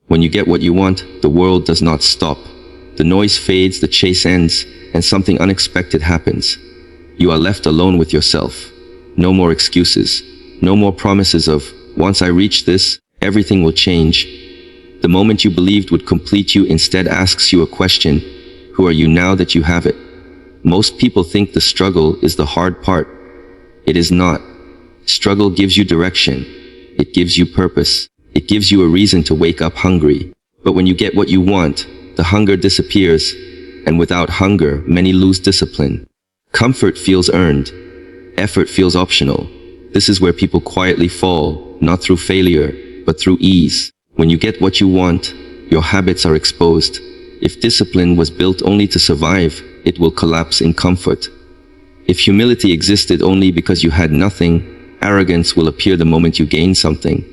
When you get what you want, the world does not stop. The noise fades, the chase ends, and something unexpected happens. You are left alone with yourself. No more excuses. No more promises of, once I reach this, everything will change. The moment you believed would complete you instead asks you a question: who are you now that you have it? Most people think the struggle is the hard part. It is not. Struggle gives you direction. It gives you purpose. It gives you a reason to wake up hungry. But when you get what you want, the hunger disappears, and without hunger, many lose discipline. Comfort feels earned. Effort feels optional. This is where people quietly fall, not through failure, but through ease. When you get what you want, your habits are exposed. If discipline was built only to survive, it will collapse in comfort. If humility existed only because you had nothing, arrogance will appear the moment you gain something.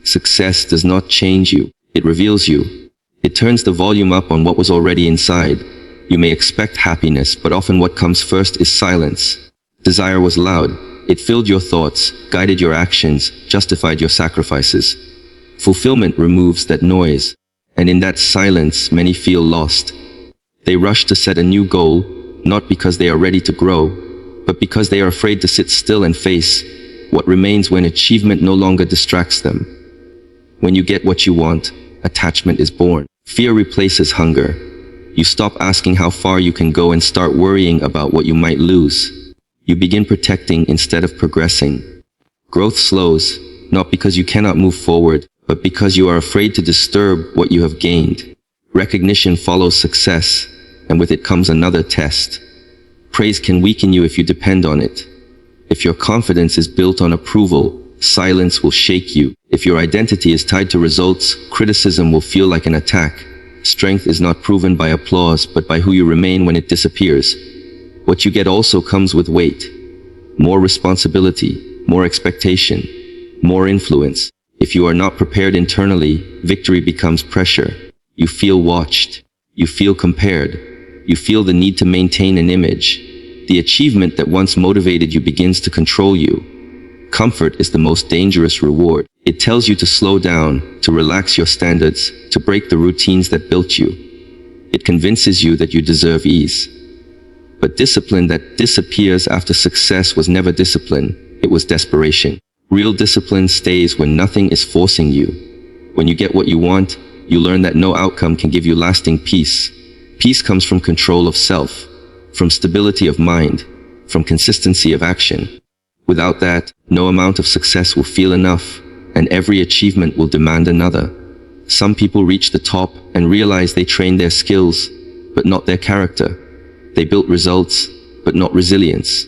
Success does not change you, it reveals you. It turns the volume up on what was already inside. You may expect happiness, but often what comes first is silence. Desire was loud. It filled your thoughts, guided your actions, justified your sacrifices. Fulfillment removes that noise, and in that silence, many feel lost. They rush to set a new goal, not because they are ready to grow, but because they are afraid to sit still and face what remains when achievement no longer distracts them. When you get what you want, attachment is born. Fear replaces hunger. You stop asking how far you can go and start worrying about what you might lose. You begin protecting instead of progressing. Growth slows, not because you cannot move forward, but because you are afraid to disturb what you have gained. Recognition follows success, and with it comes another test. Praise can weaken you if you depend on it. If your confidence is built on approval, silence will shake you. If your identity is tied to results, criticism will feel like an attack. Strength is not proven by applause, but by who you remain when it disappears. What you get also comes with weight. More responsibility, more expectation, more influence. If you are not prepared internally, victory becomes pressure. You feel watched. You feel compared. You feel the need to maintain an image. The achievement that once motivated you begins to control you. Comfort is the most dangerous reward. It tells you to slow down, to relax your standards, to break the routines that built you. It convinces you that you deserve ease. But discipline that disappears after success was never discipline, it was desperation. Real discipline stays when nothing is forcing you. When you get what you want, you learn that no outcome can give you lasting peace. Peace comes from control of self, from stability of mind, from consistency of action. Without that, no amount of success will feel enough, and every achievement will demand another. Some people reach the top and realize they trained their skills, but not their character. They built results, but not resilience.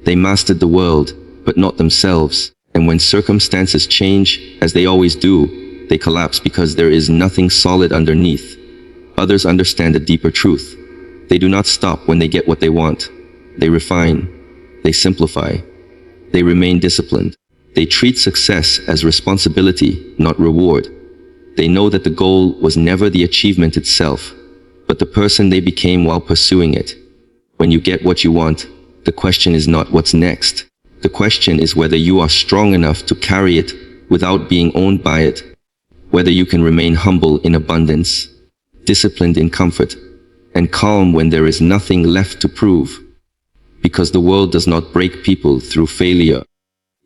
They mastered the world, but not themselves. And when circumstances change, as they always do, they collapse because there is nothing solid underneath. Others understand a deeper truth. They do not stop when they get what they want. They refine. They simplify. They remain disciplined. They treat success as responsibility, not reward. They know that the goal was never the achievement itself, but the person they became while pursuing it. When you get what you want, the question is not what's next. The question is whether you are strong enough to carry it without being owned by it. Whether you can remain humble in abundance, disciplined in comfort, and calm when there is nothing left to prove. Because the world does not break people through failure.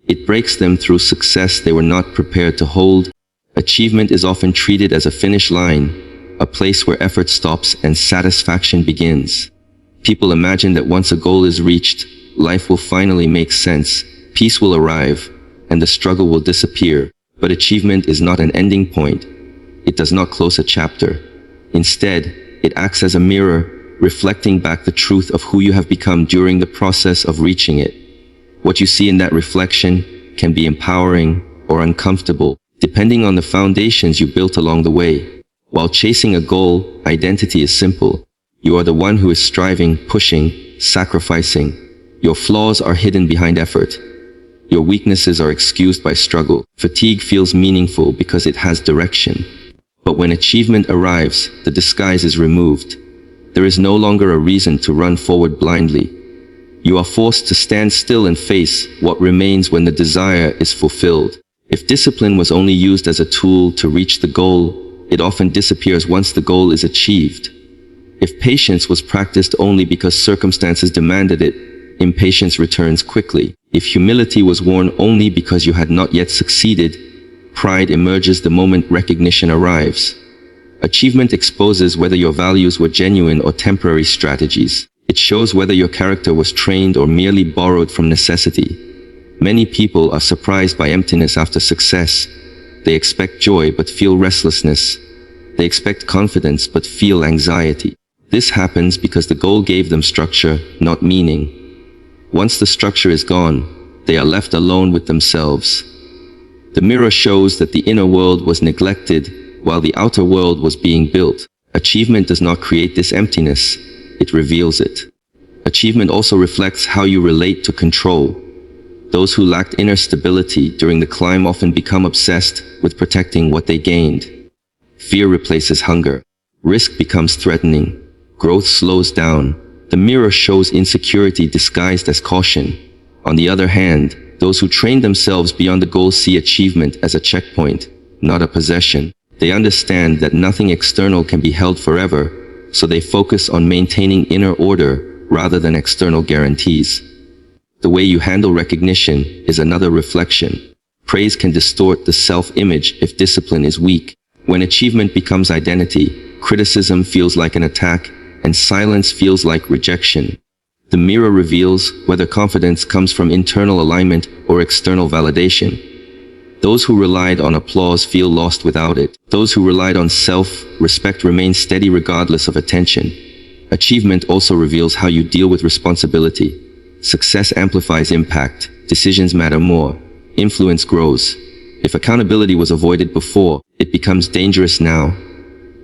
It breaks them through success they were not prepared to hold. Achievement is often treated as a finish line, a place where effort stops and satisfaction begins. People imagine that once a goal is reached, life will finally make sense, peace will arrive, and the struggle will disappear. But achievement is not an ending point. It does not close a chapter. Instead, it acts as a mirror, reflecting back the truth of who you have become during the process of reaching it. What you see in that reflection can be empowering or uncomfortable, depending on the foundations you built along the way. While chasing a goal, identity is simple. You are the one who is striving, pushing, sacrificing. Your flaws are hidden behind effort. Your weaknesses are excused by struggle. Fatigue feels meaningful because it has direction. But when achievement arrives, the disguise is removed. There is no longer a reason to run forward blindly. You are forced to stand still and face what remains when the desire is fulfilled. If discipline was only used as a tool to reach the goal, it often disappears once the goal is achieved. If patience was practiced only because circumstances demanded it, impatience returns quickly. If humility was worn only because you had not yet succeeded, pride emerges the moment recognition arrives. Achievement exposes whether your values were genuine or temporary strategies. It shows whether your character was trained or merely borrowed from necessity. Many people are surprised by emptiness after success. They expect joy but feel restlessness. They expect confidence but feel anxiety. This happens because the goal gave them structure, not meaning. Once the structure is gone, they are left alone with themselves. The mirror shows that the inner world was neglected while the outer world was being built. Achievement does not create this emptiness, it reveals it. Achievement also reflects how you relate to control. Those who lacked inner stability during the climb often become obsessed with protecting what they gained. Fear replaces hunger. Risk becomes threatening. Growth slows down. The mirror shows insecurity disguised as caution. On the other hand, those who train themselves beyond the goal see achievement as a checkpoint, not a possession. They understand that nothing external can be held forever, so they focus on maintaining inner order rather than external guarantees. The way you handle recognition is another reflection. Praise can distort the self-image if discipline is weak. When achievement becomes identity, criticism feels like an attack, and silence feels like rejection. The mirror reveals whether confidence comes from internal alignment or external validation. Those who relied on applause feel lost without it. Those who relied on self-respect remain steady regardless of attention. Achievement also reveals how you deal with responsibility. Success amplifies impact. Decisions matter more. Influence grows. If accountability was avoided before, it becomes dangerous now.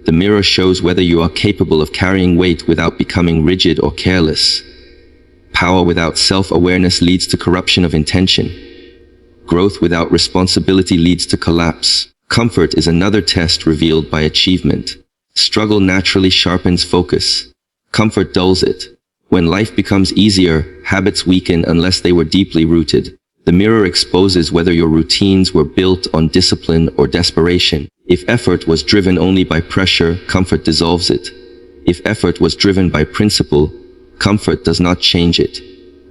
The mirror shows whether you are capable of carrying weight without becoming rigid or careless. Power without self-awareness leads to corruption of intention. Growth without responsibility leads to collapse. Comfort is another test revealed by achievement. Struggle naturally sharpens focus. Comfort dulls it. When life becomes easier, habits weaken unless they were deeply rooted. The mirror exposes whether your routines were built on discipline or desperation. If effort was driven only by pressure, comfort dissolves it. If effort was driven by principle, comfort does not change it.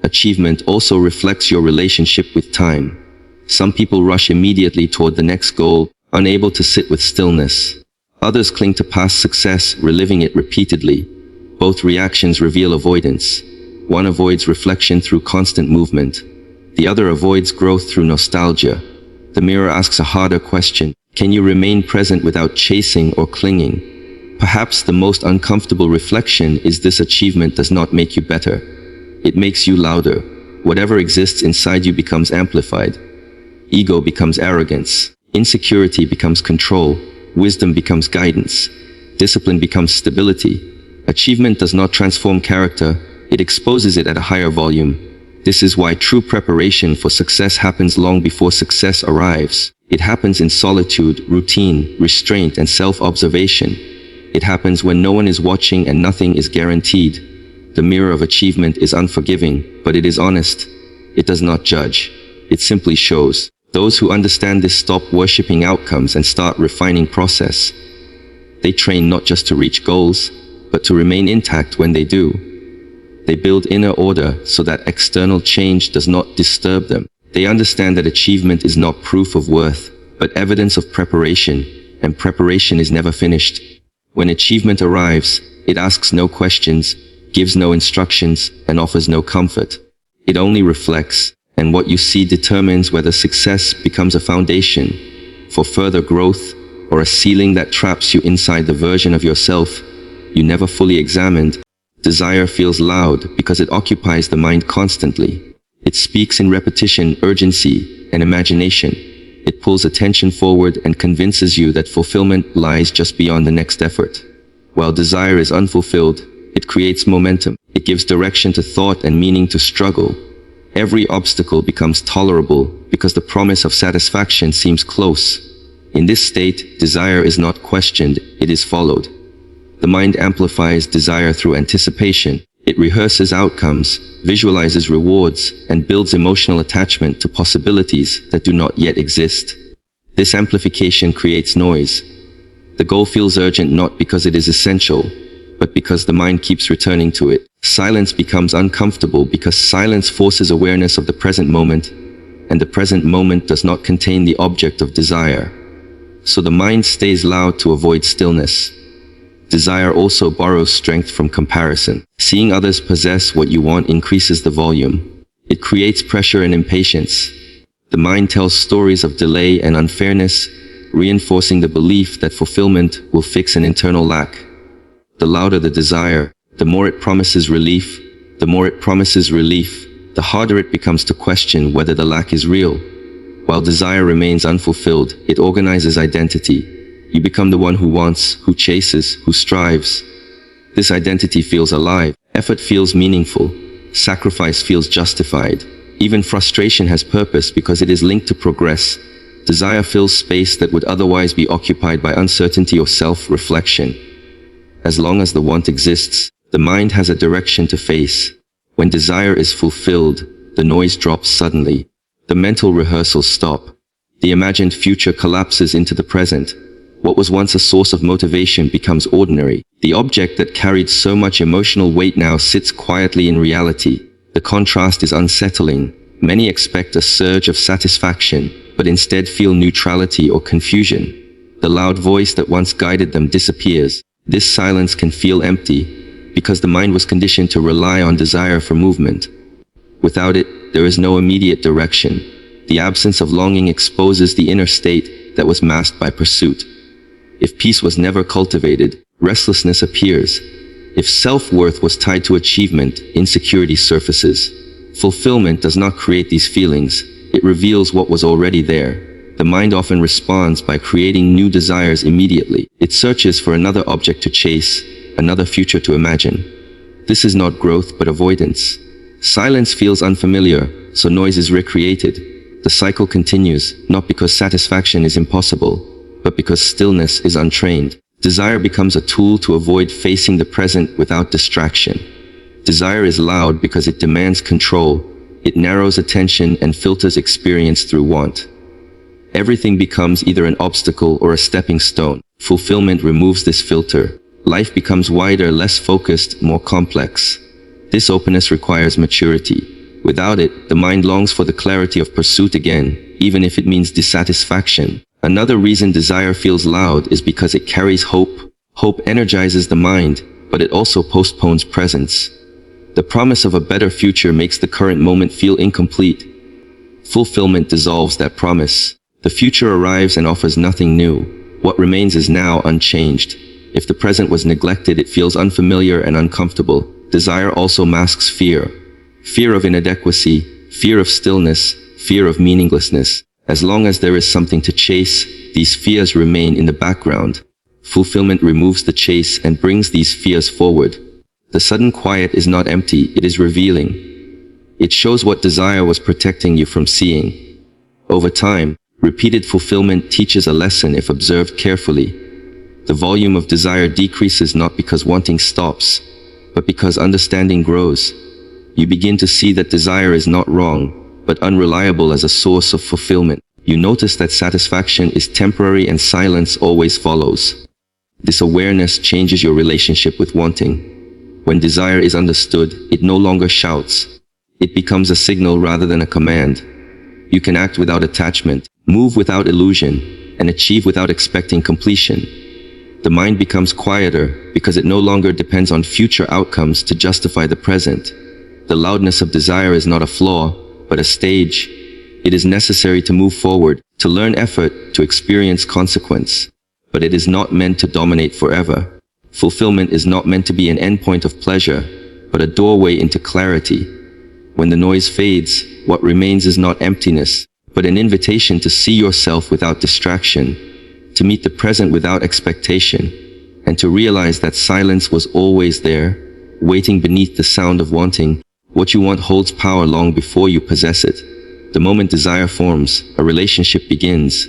Achievement also reflects your relationship with time. Some people rush immediately toward the next goal, unable to sit with stillness. Others cling to past success, reliving it repeatedly. Both reactions reveal avoidance. One avoids reflection through constant movement. The other avoids growth through nostalgia. The mirror asks a harder question. Can you remain present without chasing or clinging? Perhaps the most uncomfortable reflection is this: achievement does not make you better. It makes you louder. Whatever exists inside you becomes amplified. Ego becomes arrogance. Insecurity becomes control. Wisdom becomes guidance. Discipline becomes stability. Achievement does not transform character, it exposes it at a higher volume. This is why true preparation for success happens long before success arrives. It happens in solitude, routine, restraint, and self-observation. It happens when no one is watching and nothing is guaranteed. The mirror of achievement is unforgiving, but it is honest. It does not judge. It simply shows. Those who understand this stop worshipping outcomes and start refining process. They train not just to reach goals, but to remain intact when they do. They build inner order so that external change does not disturb them. They understand that achievement is not proof of worth, but evidence of preparation, and preparation is never finished. When achievement arrives, it asks no questions, gives no instructions, and offers no comfort. It only reflects, and what you see determines whether success becomes a foundation for further growth or a ceiling that traps you inside the version of yourself you never fully examined. Desire feels loud because it occupies the mind constantly. It speaks in repetition, urgency, and imagination. It pulls attention forward and convinces you that fulfillment lies just beyond the next effort. While desire is unfulfilled, it creates momentum. It gives direction to thought and meaning to struggle. Every obstacle becomes tolerable because the promise of satisfaction seems close. In this state, desire is not questioned, it is followed. The mind amplifies desire through anticipation. It rehearses outcomes, visualizes rewards, and builds emotional attachment to possibilities that do not yet exist. This amplification creates noise. The goal feels urgent not because it is essential, but because the mind keeps returning to it. Silence becomes uncomfortable because silence forces awareness of the present moment, and the present moment does not contain the object of desire. So the mind stays loud to avoid stillness. Desire also borrows strength from comparison. Seeing others possess what you want increases the volume. It creates pressure and impatience. The mind tells stories of delay and unfairness, reinforcing the belief that fulfillment will fix an internal lack. The louder the desire, the more it promises relief. The more it promises relief, the harder it becomes to question whether the lack is real. While desire remains unfulfilled, it organizes identity. You become the one who wants, who chases, who strives. This identity feels alive. Effort feels meaningful. Sacrifice feels justified. Even frustration has purpose because it is linked to progress. Desire fills space that would otherwise be occupied by uncertainty or self-reflection. As long as the want exists, the mind has a direction to face. When desire is fulfilled, the noise drops suddenly. The mental rehearsals stop. The imagined future collapses into the present. What was once a source of motivation becomes ordinary. The object that carried so much emotional weight now sits quietly in reality. The contrast is unsettling. Many expect a surge of satisfaction, but instead feel neutrality or confusion. The loud voice that once guided them disappears. This silence can feel empty, because the mind was conditioned to rely on desire for movement. Without it, there is no immediate direction. The absence of longing exposes the inner state that was masked by pursuit. If peace was never cultivated, restlessness appears. If self-worth was tied to achievement, insecurity surfaces. Fulfillment does not create these feelings, it reveals what was already there. The mind often responds by creating new desires immediately. It searches for another object to chase, another future to imagine. This is not growth but avoidance. Silence feels unfamiliar, so noise is recreated. The cycle continues, not because satisfaction is impossible, but because stillness is untrained. Desire becomes a tool to avoid facing the present without distraction. Desire is loud because it demands control. It narrows attention and filters experience through want. Everything becomes either an obstacle or a stepping stone. Fulfillment removes this filter. Life becomes wider, less focused, more complex. This openness requires maturity. Without it, the mind longs for the clarity of pursuit again, even if it means dissatisfaction. Another reason desire feels loud is because it carries hope. Hope energizes the mind, but it also postpones presence. The promise of a better future makes the current moment feel incomplete. Fulfillment dissolves that promise. The future arrives and offers nothing new. What remains is now unchanged. If the present was neglected, it feels unfamiliar and uncomfortable. Desire also masks fear. Fear of inadequacy, fear of stillness, fear of meaninglessness. As long as there is something to chase, these fears remain in the background. Fulfillment removes the chase and brings these fears forward. The sudden quiet is not empty, it is revealing. It shows what desire was protecting you from seeing. Over time, repeated fulfillment teaches a lesson if observed carefully. The volume of desire decreases not because wanting stops, but because understanding grows. You begin to see that desire is not wrong, but unreliable as a source of fulfillment. You notice that satisfaction is temporary and silence always follows. This awareness changes your relationship with wanting. When desire is understood, it no longer shouts. It becomes a signal rather than a command. You can act without attachment, move without illusion, and achieve without expecting completion. The mind becomes quieter because it no longer depends on future outcomes to justify the present. The loudness of desire is not a flaw, but a stage. It is necessary to move forward, to learn effort, to experience consequence. But it is not meant to dominate forever. Fulfillment is not meant to be an endpoint of pleasure, but a doorway into clarity. When the noise fades, what remains is not emptiness, but an invitation to see yourself without distraction, to meet the present without expectation, and to realize that silence was always there, waiting beneath the sound of wanting. What you want holds power long before you possess it. The moment desire forms, a relationship begins,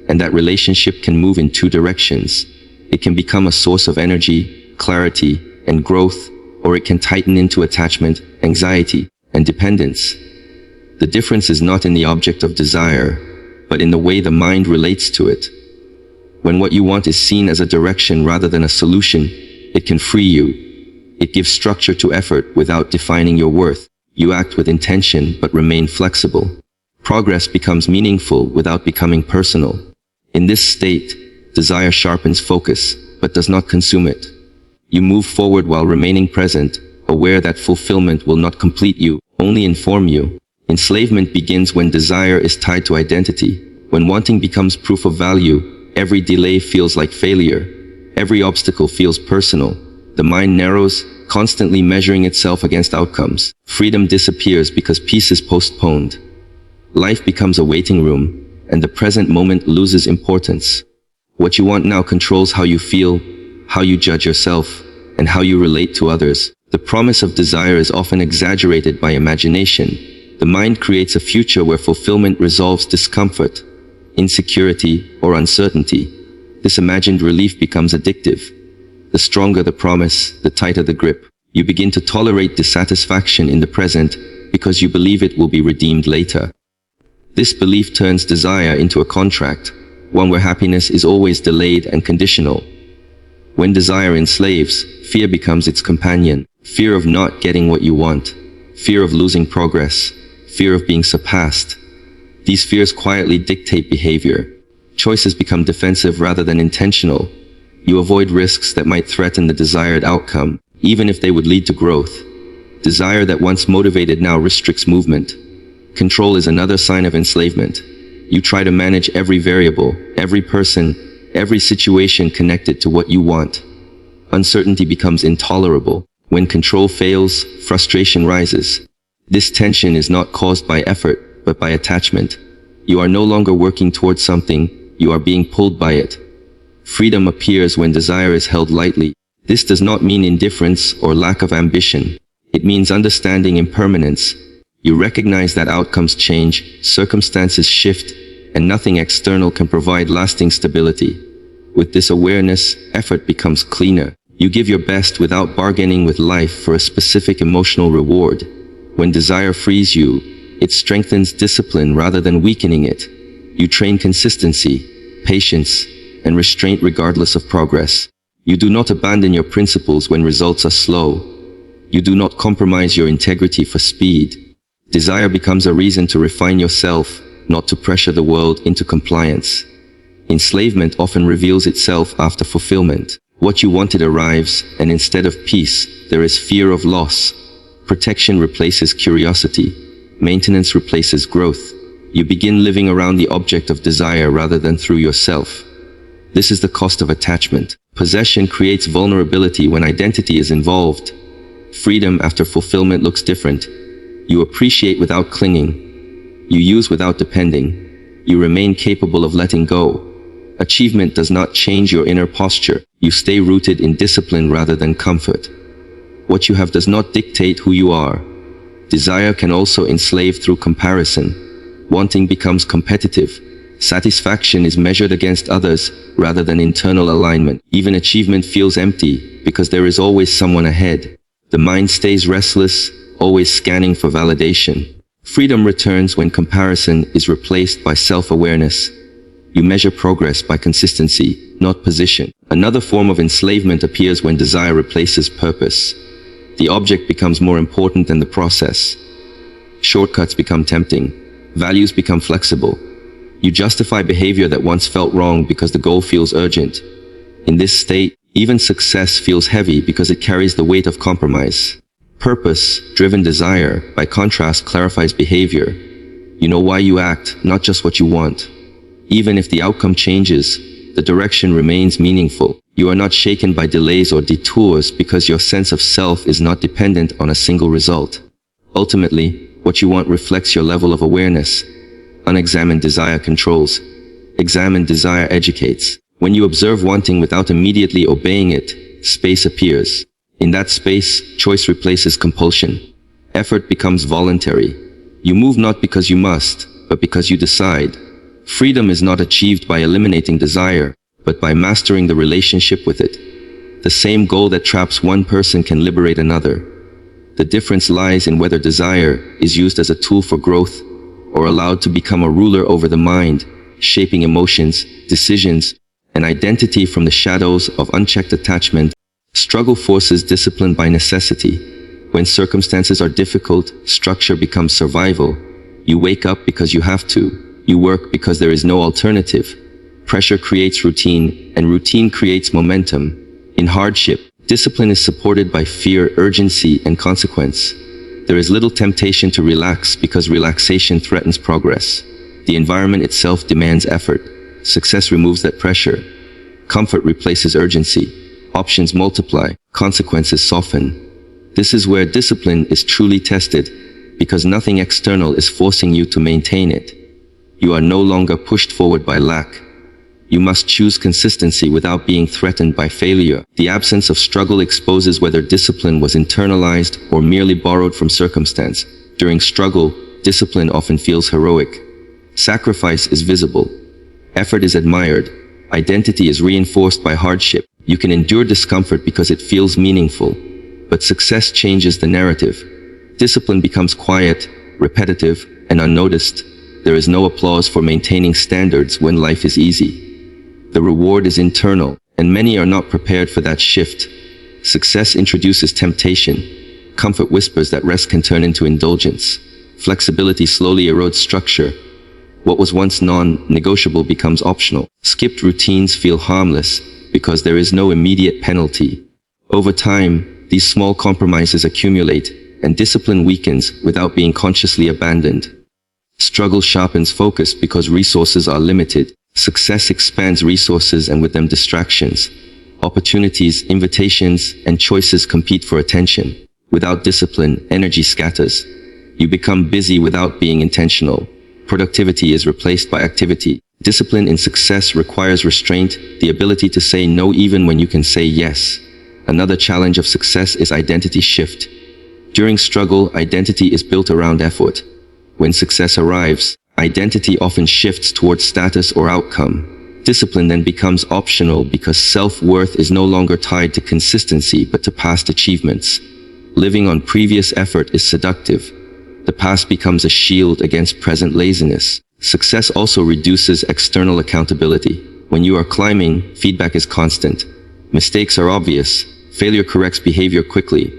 and that relationship can move in two directions. It can become a source of energy, clarity, and growth, or it can tighten into attachment, anxiety, and dependence. The difference is not in the object of desire, but in the way the mind relates to it. When what you want is seen as a direction rather than a solution, it can free you. It gives structure to effort without defining your worth. You act with intention but remain flexible. Progress becomes meaningful without becoming personal. In this state, desire sharpens focus, but does not consume it. You move forward while remaining present, aware that fulfillment will not complete you, only inform you. Enslavement begins when desire is tied to identity. When wanting becomes proof of value, every delay feels like failure. Every obstacle feels personal. The mind narrows, constantly measuring itself against outcomes. Freedom disappears because peace is postponed. Life becomes a waiting room, and the present moment loses importance. What you want now controls how you feel, how you judge yourself, and how you relate to others. The promise of desire is often exaggerated by imagination. The mind creates a future where fulfillment resolves discomfort, insecurity, or uncertainty. This imagined relief becomes addictive. The stronger the promise, the tighter the grip. You begin to tolerate dissatisfaction in the present because you believe it will be redeemed later. This belief turns desire into a contract, one where happiness is always delayed and conditional. When desire enslaves, fear becomes its companion. Fear of not getting what you want, fear of losing progress, fear of being surpassed. These fears quietly dictate behavior. Choices become defensive rather than intentional. You avoid risks that might threaten the desired outcome, even if they would lead to growth. Desire that once motivated now restricts movement. Control is another sign of enslavement. You try to manage every variable, every person, every situation connected to what you want. Uncertainty becomes intolerable. When control fails, frustration rises. This tension is not caused by effort, but by attachment. You are no longer working towards something, you are being pulled by it. Freedom appears when desire is held lightly. This does not mean indifference or lack of ambition. It means understanding impermanence. You recognize that outcomes change, circumstances shift, and nothing external can provide lasting stability. With this awareness, effort becomes cleaner. You give your best without bargaining with life for a specific emotional reward. When desire frees you, it strengthens discipline rather than weakening it. You train consistency, patience, and restraint regardless of progress. You do not abandon your principles when results are slow. You do not compromise your integrity for speed. Desire becomes a reason to refine yourself, not to pressure the world into compliance. Enslavement often reveals itself after fulfillment. What you wanted arrives, and instead of peace, there is fear of loss. Protection replaces curiosity. Maintenance replaces growth. You begin living around the object of desire rather than through yourself. This is the cost of attachment. Possession creates vulnerability when identity is involved. Freedom after fulfillment looks different. You appreciate without clinging. You use without depending. You remain capable of letting go. Achievement does not change your inner posture. You stay rooted in discipline rather than comfort. What you have does not dictate who you are. Desire can also enslave through comparison. Wanting becomes competitive. Satisfaction is measured against others rather than internal alignment. Even achievement feels empty because there is always someone ahead. The mind stays restless, always scanning for validation. Freedom returns when comparison is replaced by self-awareness. You measure progress by consistency, not position. Another form of enslavement appears when desire replaces purpose. The object becomes more important than the process. Shortcuts become tempting. Values become flexible. You justify behavior that once felt wrong because the goal feels urgent. In this state, even success feels heavy because it carries the weight of compromise. Purpose-driven desire, by contrast, clarifies behavior. You know why you act, not just what you want. Even if the outcome changes, the direction remains meaningful. You are not shaken by delays or detours because your sense of self is not dependent on a single result. Ultimately, what you want reflects your level of awareness. Unexamined desire controls. Examined desire educates. When you observe wanting without immediately obeying it, space appears. In that space, choice replaces compulsion. Effort becomes voluntary. You move not because you must, but because you decide. Freedom is not achieved by eliminating desire, but by mastering the relationship with it. The same goal that traps one person can liberate another. The difference lies in whether desire is used as a tool for growth or allowed to become a ruler over the mind, shaping emotions, decisions, an identity from the shadows of unchecked attachment. Struggle forces discipline by necessity. When circumstances are difficult, structure becomes survival. You wake up because you have to. You work because there is no alternative. Pressure creates routine, and routine creates momentum. In hardship, discipline is supported by fear, urgency, and consequence. There is little temptation to relax because relaxation threatens progress. The environment itself demands effort. Success removes that pressure. Comfort replaces urgency. Options multiply. Consequences soften. This is where discipline is truly tested, because nothing external is forcing you to maintain it. You are no longer pushed forward by lack. You must choose consistency without being threatened by failure. The absence of struggle exposes whether discipline was internalized or merely borrowed from circumstance. During struggle, discipline often feels heroic. Sacrifice is visible. Effort is admired. Identity is reinforced by hardship. You can endure discomfort because it feels meaningful. But success changes the narrative. Discipline becomes quiet, repetitive, and unnoticed. There is no applause for maintaining standards when life is easy. The reward is internal, and many are not prepared for that shift. Success introduces temptation. Comfort whispers that rest can turn into indulgence. Flexibility slowly erodes structure. What was once non-negotiable becomes optional. Skipped routines feel harmless because there is no immediate penalty. Over time, these small compromises accumulate, and discipline weakens without being consciously abandoned. Struggle sharpens focus because resources are limited. Success expands resources and with them distractions. Opportunities, invitations, and choices compete for attention. Without discipline, energy scatters. You become busy without being intentional. Productivity is replaced by activity. Discipline in success requires restraint, the ability to say no even when you can say yes. Another challenge of success is identity shift. During struggle, identity is built around effort. When success arrives, identity often shifts towards status or outcome. Discipline then becomes optional because self-worth is no longer tied to consistency but to past achievements. Living on previous effort is seductive. The past becomes a shield against present laziness. Success also reduces external accountability. When you are climbing, feedback is constant. Mistakes are obvious. Failure corrects behavior quickly.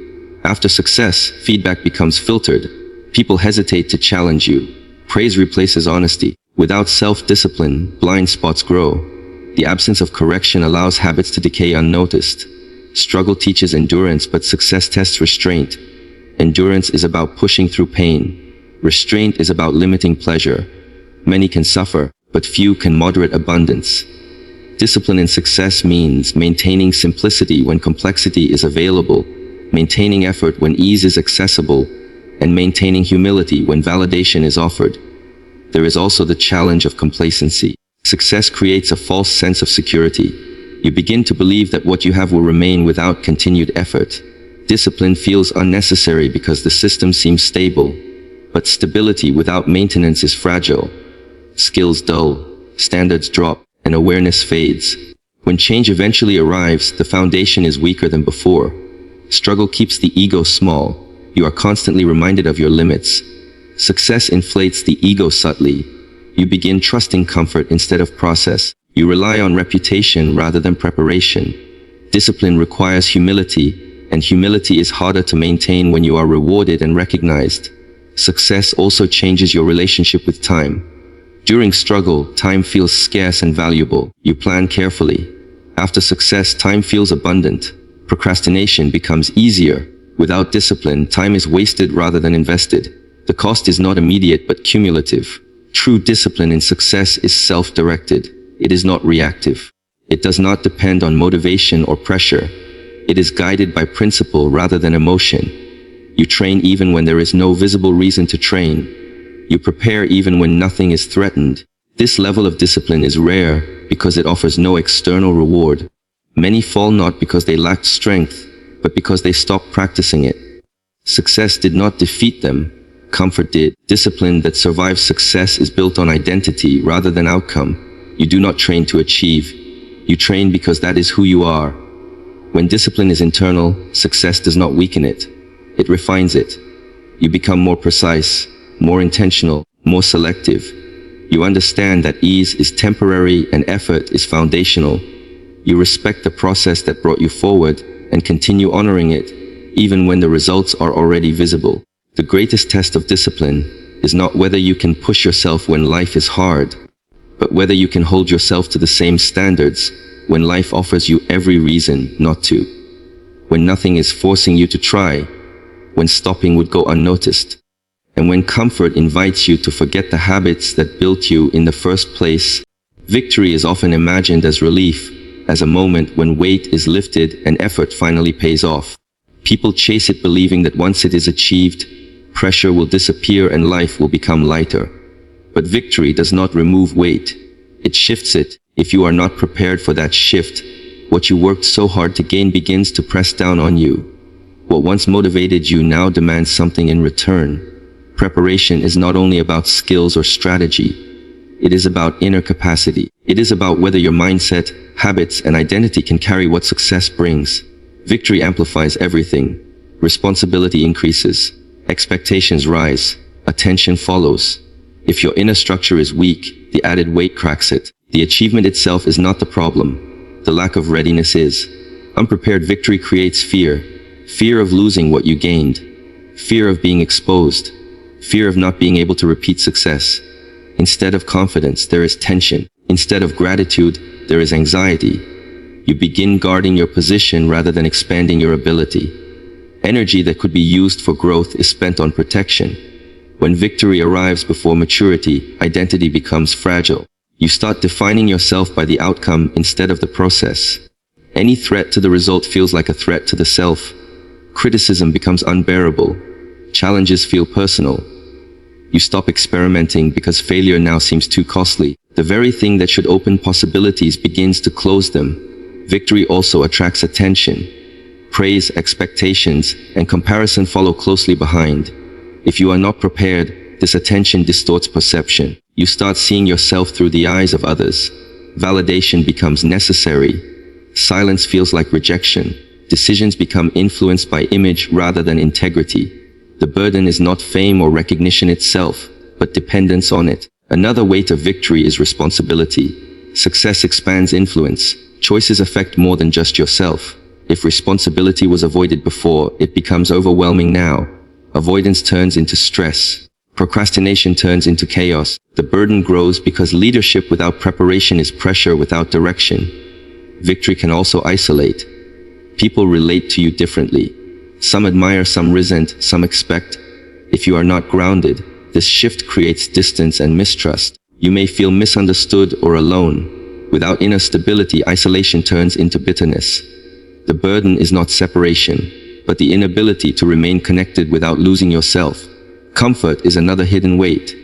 After success, feedback becomes filtered. People hesitate to challenge you. Praise replaces honesty. Without self-discipline, blind spots grow. The absence of correction allows habits to decay unnoticed. Struggle teaches endurance, but success tests restraint. Endurance is about pushing through pain. Restraint is about limiting pleasure. Many can suffer, but few can moderate abundance. Discipline in success means maintaining simplicity when complexity is available, maintaining effort when ease is accessible, and maintaining humility when validation is offered. There is also the challenge of complacency. Success creates a false sense of security. You begin to believe that what you have will remain without continued effort. Discipline feels unnecessary because the system seems stable. But stability without maintenance is fragile. Skills dull, standards drop, and awareness fades. When change eventually arrives, the foundation is weaker than before. Struggle keeps the ego small. You are constantly reminded of your limits. Success inflates the ego subtly. You begin trusting comfort instead of process. You rely on reputation rather than preparation. Discipline requires humility, and humility is harder to maintain when you are rewarded and recognized. Success also changes your relationship with time. During struggle, time feels scarce and valuable. You plan carefully. After success, time feels abundant. Procrastination becomes easier. Without discipline, time is wasted rather than invested. The cost is not immediate but cumulative. True discipline in success is self-directed. It is not reactive. It does not depend on motivation or pressure. It is guided by principle rather than emotion. You train even when there is no visible reason to train. You prepare even when nothing is threatened. This level of discipline is rare because it offers no external reward. Many fall not because they lacked strength, but because they stopped practicing it. Success did not defeat them. Comfort did. Discipline that survives success is built on identity rather than outcome. You do not train to achieve. You train because that is who you are. When discipline is internal, success does not weaken it. It refines it. You become more precise, more intentional, more selective. You understand that ease is temporary and effort is foundational. You respect the process that brought you forward and continue honoring it, even when the results are already visible. The greatest test of discipline is not whether you can push yourself when life is hard, but whether you can hold yourself to the same standards when life offers you every reason not to. When nothing is forcing you to try, when stopping would go unnoticed, and when comfort invites you to forget the habits that built you in the first place. Victory is often imagined as relief, as a moment when weight is lifted and effort finally pays off. People chase it believing that once it is achieved, pressure will disappear and life will become lighter. But victory does not remove weight. It shifts it. If you are not prepared for that shift, what you worked so hard to gain begins to press down on you. What once motivated you now demands something in return. Preparation is not only about skills or strategy. It is about inner capacity. It is about whether your mindset, habits, and identity can carry what success brings. Victory amplifies everything. Responsibility increases. Expectations rise. Attention follows. If your inner structure is weak, the added weight cracks it. The achievement itself is not the problem. The lack of readiness is. Unprepared victory creates fear. Fear of losing what you gained. Fear of being exposed. Fear of not being able to repeat success. Instead of confidence, there is tension. Instead of gratitude, there is anxiety. You begin guarding your position rather than expanding your ability. Energy that could be used for growth is spent on protection. When victory arrives before maturity, identity becomes fragile. You start defining yourself by the outcome instead of the process. Any threat to the result feels like a threat to the self. Criticism becomes unbearable. Challenges feel personal. You stop experimenting because failure now seems too costly. The very thing that should open possibilities begins to close them. Victory also attracts attention. Praise, expectations, and comparison follow closely behind. If you are not prepared, this attention distorts perception. You start seeing yourself through the eyes of others. Validation becomes necessary. Silence feels like rejection. Decisions become influenced by image rather than integrity. The burden is not fame or recognition itself, but dependence on it. Another weight of victory is responsibility. Success expands influence. Choices affect more than just yourself. If responsibility was avoided before, it becomes overwhelming now. Avoidance turns into stress. Procrastination turns into chaos. The burden grows because leadership without preparation is pressure without direction. Victory can also isolate. People relate to you differently. Some admire, some resent, some expect. If you are not grounded, this shift creates distance and mistrust. You may feel misunderstood or alone. Without inner stability, isolation turns into bitterness. The burden is not separation, but the inability to remain connected without losing yourself. Comfort is another hidden weight.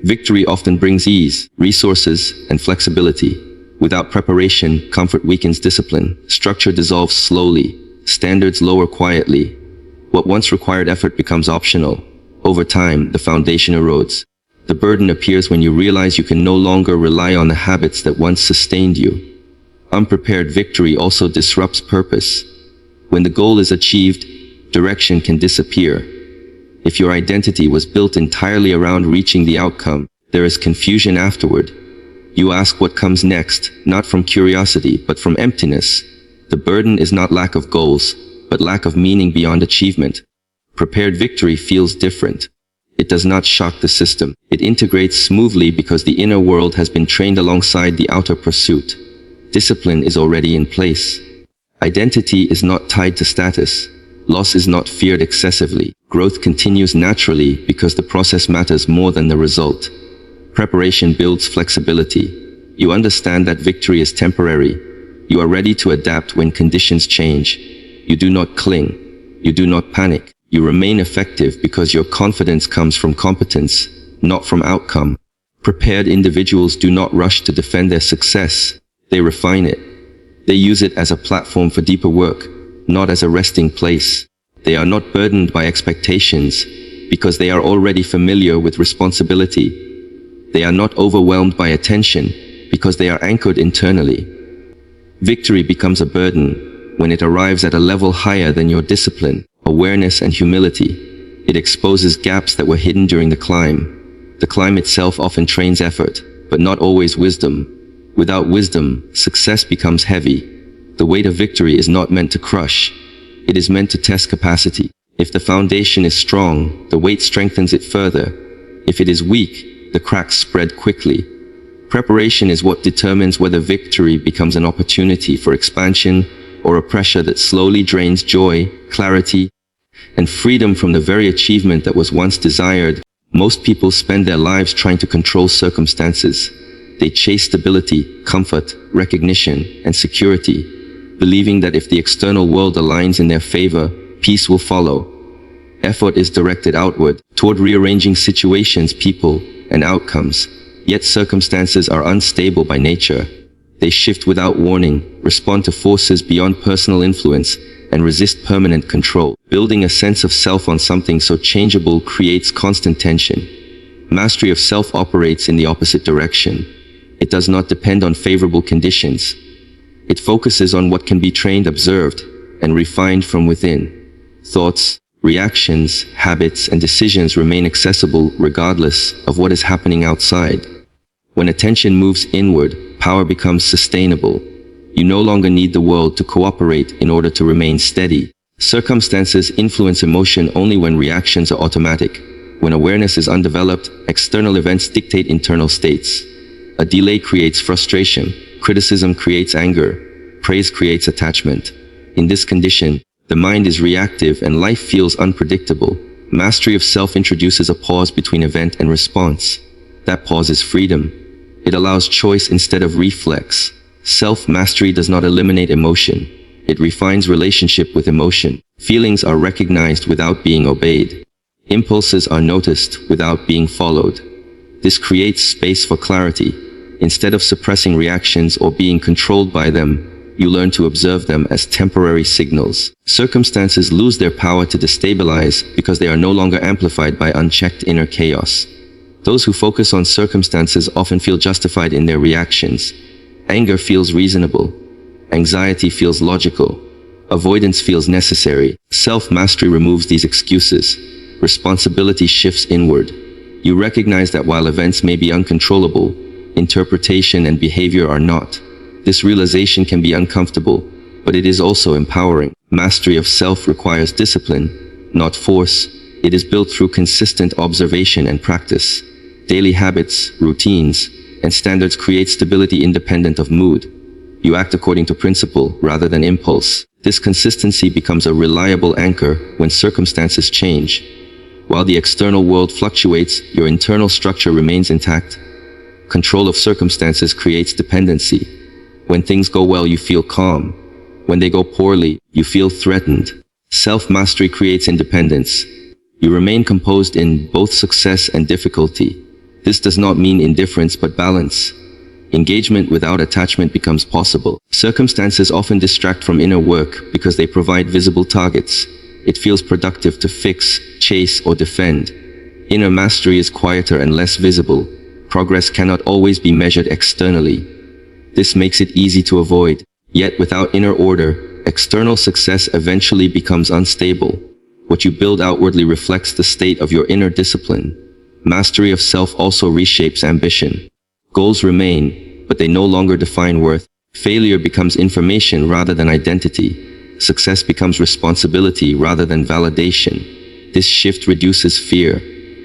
Victory often brings ease, resources, and flexibility. Without preparation, comfort weakens discipline. Structure dissolves slowly. Standards lower quietly. What once required effort becomes optional. Over time, the foundation erodes. The burden appears when you realize you can no longer rely on the habits that once sustained you. Unprepared victory also disrupts purpose. When the goal is achieved, direction can disappear. If your identity was built entirely around reaching the outcome, there is confusion afterward. You ask what comes next, not from curiosity, but from emptiness. The burden is not lack of goals, but lack of meaning beyond achievement. Prepared victory feels different. It does not shock the system. It integrates smoothly because the inner world has been trained alongside the outer pursuit. Discipline is already in place. Identity is not tied to status. Loss is not feared excessively. Growth continues naturally because the process matters more than the result. Preparation builds flexibility. You understand that victory is temporary. You are ready to adapt when conditions change. You do not cling. You do not panic. You remain effective because your confidence comes from competence, not from outcome. Prepared individuals do not rush to defend their success. They refine it. They use it as a platform for deeper work, not as a resting place. They are not burdened by expectations because they are already familiar with responsibility. They are not overwhelmed by attention because they are anchored internally. Victory becomes a burden when it arrives at a level higher than your discipline, awareness, and humility. It exposes gaps that were hidden during the climb. The climb itself often trains effort. but not always wisdom. Without wisdom, success becomes heavy. The weight of victory is not meant to crush. It is meant to test capacity. If the foundation is strong, the weight strengthens it further. If it is weak, the cracks spread quickly. Preparation is what determines whether victory becomes an opportunity for expansion or a pressure that slowly drains joy, clarity, and freedom from the very achievement that was once desired. Most people spend their lives trying to control circumstances. They chase stability, comfort, recognition, and security, believing that if the external world aligns in their favor, peace will follow. Effort is directed outward, toward rearranging situations, people, and outcomes. Yet circumstances are unstable by nature. They shift without warning, respond to forces beyond personal influence, and resist permanent control. Building a sense of self on something so changeable creates constant tension. Mastery of self operates in the opposite direction. It does not depend on favorable conditions. It focuses on what can be trained, observed, and refined from within. Thoughts, reactions, habits, and decisions remain accessible regardless of what is happening outside. When attention moves inward, power becomes sustainable. You no longer need the world to cooperate in order to remain steady. Circumstances influence emotion only when reactions are automatic. When awareness is undeveloped, external events dictate internal states. A delay creates frustration, criticism creates anger, praise creates attachment. In this condition, the mind is reactive and life feels unpredictable. Mastery of self introduces a pause between event and response. That pause is freedom. It allows choice instead of reflex. Self-mastery does not eliminate emotion. It refines relationship with emotion. Feelings are recognized without being obeyed. Impulses are noticed without being followed. This creates space for clarity. Instead of suppressing reactions or being controlled by them, you learn to observe them as temporary signals. Circumstances lose their power to destabilize because they are no longer amplified by unchecked inner chaos. Those who focus on circumstances often feel justified in their reactions. Anger feels reasonable. Anxiety feels logical. Avoidance feels necessary. Self-mastery removes these excuses. Responsibility shifts inward. You recognize that while events may be uncontrollable, interpretation and behavior are not. This realization can be uncomfortable, but it is also empowering. Mastery of self requires discipline, not force. It is built through consistent observation and practice. Daily habits, routines, and standards create stability independent of mood. You act according to principle rather than impulse. This consistency becomes a reliable anchor when circumstances change. While the external world fluctuates, your internal structure remains intact. Control of circumstances creates dependency. When things go well, you feel calm. When they go poorly, you feel threatened. Self-mastery creates independence. You remain composed in both success and difficulty. This does not mean indifference but balance. Engagement without attachment becomes possible. Circumstances often distract from inner work because they provide visible targets. It feels productive to fix, chase, or defend. Inner mastery is quieter and less visible. Progress cannot always be measured externally. This makes it easy to avoid. Yet without inner order, external success eventually becomes unstable. What you build outwardly reflects the state of your inner discipline. Mastery of self also reshapes ambition. Goals remain, but they no longer define worth. Failure becomes information rather than identity. Success becomes responsibility rather than validation. This shift reduces fear.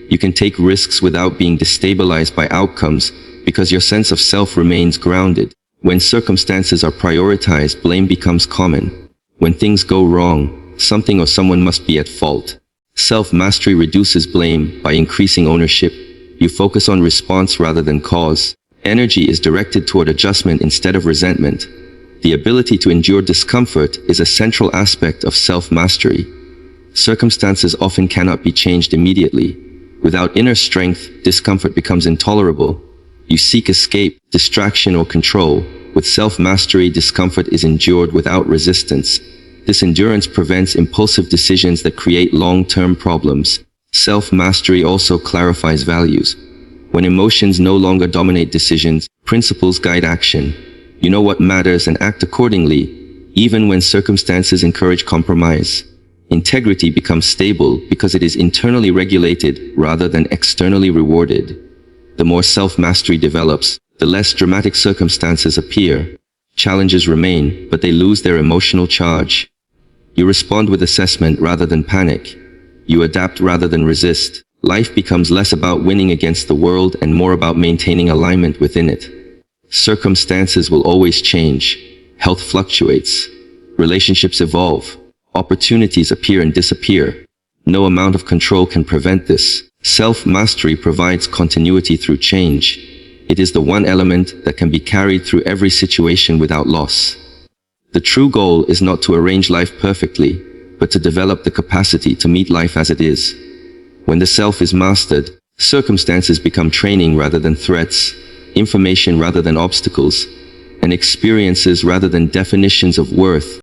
You can take risks without being destabilized by outcomes because your sense of self remains grounded. When circumstances are prioritized, blame becomes common. When things go wrong, something or someone must be at fault. Self-mastery reduces blame by increasing ownership. You focus on response rather than cause. Energy is directed toward adjustment instead of resentment. The ability to endure discomfort is a central aspect of self-mastery. Circumstances often cannot be changed immediately. Without inner strength, discomfort becomes intolerable. You seek escape, distraction, or control. With self-mastery, discomfort is endured without resistance. This endurance prevents impulsive decisions that create long-term problems. Self-mastery also clarifies values. When emotions no longer dominate decisions, principles guide action. You know what matters and act accordingly, even when circumstances encourage compromise. Integrity becomes stable because it is internally regulated rather than externally rewarded. The more self-mastery develops, the less dramatic circumstances appear. Challenges remain, but they lose their emotional charge. You respond with assessment rather than panic. You adapt rather than resist. Life becomes less about winning against the world and more about maintaining alignment within it. Circumstances will always change. Health fluctuates. Relationships evolve. Opportunities appear and disappear. No amount of control can prevent this. Self-mastery provides continuity through change. It is the one element that can be carried through every situation without loss. The true goal is not to arrange life perfectly, but to develop the capacity to meet life as it is. When the self is mastered, circumstances become training rather than threats, information rather than obstacles, and experiences rather than definitions of worth.